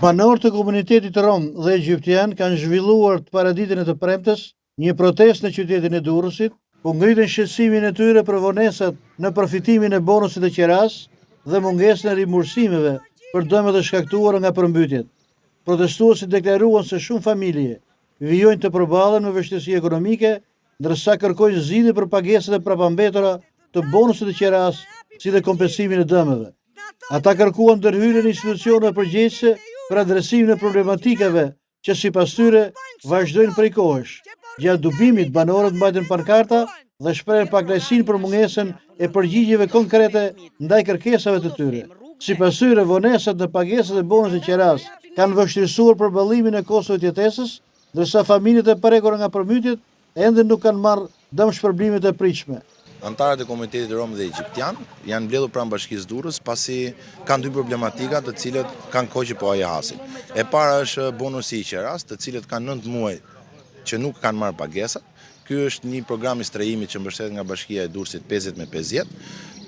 Banorët e komunitetit rom dhe egjiptian kanë zhvilluar të paraditën e të premtes një protestë në qytetin e Durrësit, ku ngritën shqetësimin e tyre për vonesat në përfitimin e bonusit të qeras dhe mungesën e rimburësimeve për dëmet e shkaktuara nga përmbytjet. Protestuesit deklaruan se shumë familje vijojnë të përballen me vështirësi ekonomike, ndërsa kërkojnë zgjidhje për pagesat e prapambetura të bonusit të qeras, si dhe kompensimin e dëmeve. Ata kërkuan ndërhyrjen e institucioneve përgjegjëse për adresimin e problematikave që sipas tyre vazhdojnë prej kohësh. Gjatë dubimit, banorët mbajtën pankarta dhe shprehen pakënaqësinë për mungesën e përgjigjeve konkrete ndaj kërkesave të tyre. Sipas tyre, vonesat në pagesat e bonusit të qeras kanë vështirësuar përballimin e kostove të jetesës, ndërsa familjet e prekura nga përmbytjet ende nuk kanë marrë dëm shpërblimet e pritshme. Antarët e komunitetit rom dhe egjiptian janë mbledhur pranë Bashkisë Durrës pasi kanë dy problematika të cilët kanë kohë që po ajo hasin. E para është bonusi i qeras, të cilët kanë 9 muaj që nuk kanë marrë pagesat. Ky është një program i strehimit që mbështetet nga Bashkia e Durrësit 50 me 50.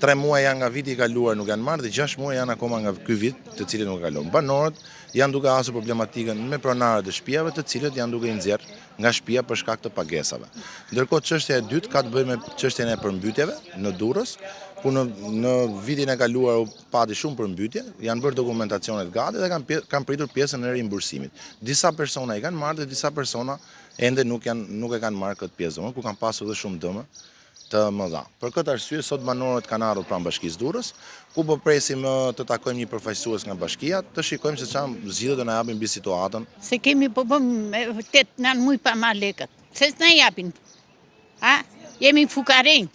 3 muaj janë nga viti i kaluar nuk janë marrë dhe 6 muaj janë akoma nga ky vit, të cilët nuk kalon. Banorët janë duke hasur problematikën me pronarët e shtëpive, të cilët janë duke i nxjerrë nga shtëpia për shkak të pagesave. Ndërkohë çështja e dytë ka të bëjë me çështjen e përmbytjeve në Durrës, ku në vitin e kaluar u pati shumë përmbytje, janë bërë dokumentacionet gati dhe kanë pritur pjesën e rimbursimit. Disa persona i kanë marrë dhe disa persona ende nuk e kanë marrë këtë pjesë, ku kanë pasur dhe shumë dëme të mëdha. Për këtë arsye, sot banorët kanë ardhur pranë Bashkisë Durrës, ku po presim të takojmë një përfaqësues nga bashkia, të shikojmë se çfarë zgjidhje do na japin mbi situatën. Se kemi po bëm 8-9 muaj pa marrë lekët. Se s'na japin. Jemi fukarenj.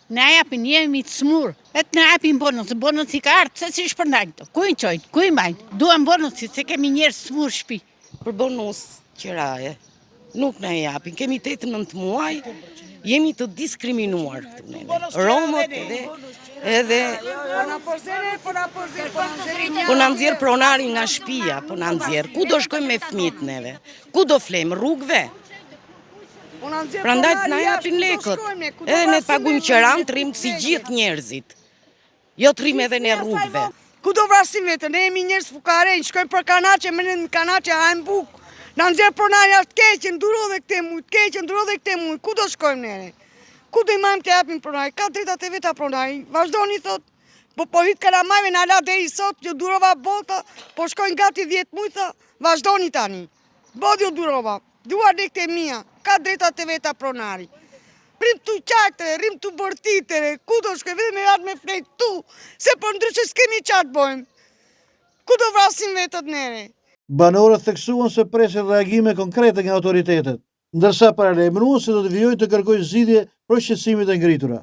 Na japin, jemi të smur. E të na japin bonus i ka ardhur, se si shpërndajnë këto. Ku i çojnë, ku i mbajnë? Duam bonusit, se kemi njerëz smur shtëpi. Për bonus qeraje, nuk na japin. Kemi 8-9 muaj. Jemi të diskriminuar këtu neve. Romët edhe po na nxjerr pronari nga shtëpia, po na nxjerr. Ku do shkojmë me fëmijët neve? Ku do flejmë rrugëve? Prandaj na japin lekët. Edhe ne pagujmë qeran, rrim si gjithë njerëzit. Jo të rrim edhe në rrugëve. Ku do vrasim vetë? Ne jemi njerëz fukarenj, shkojmë për kanaçe, merrem kanaçe, hajm bukë. Na nxjerr pronari as të keqen, nduro dhe këtë muj, të keqen, nduro dhe këtë muj. Ku do shkojmë nere? Ku do i marrim të japim pronari? Ka drejtat e veta pronari. Vazhdoni thot. Po hit kalamajve na la deri sot, ju durova bota, po shkojnë gati 10 muj, vazhdoni tani. Bodi ju durova. Duar dhe këtë mia. Ka drejtat e veta pronari. Rim të qartere, rim të bërtitere, ku do shkojmë vetëm me atë me flet tu, se po ndryshe s'kemi qatë bojmë. Ku do vrasim vetët nere? Banorët theksuan se presin reagime konkrete nga autoritetet, ndërsa paralajmëruan se do të vijojnë të kërkojnë zgjidhje për shqetësimet e ngritura.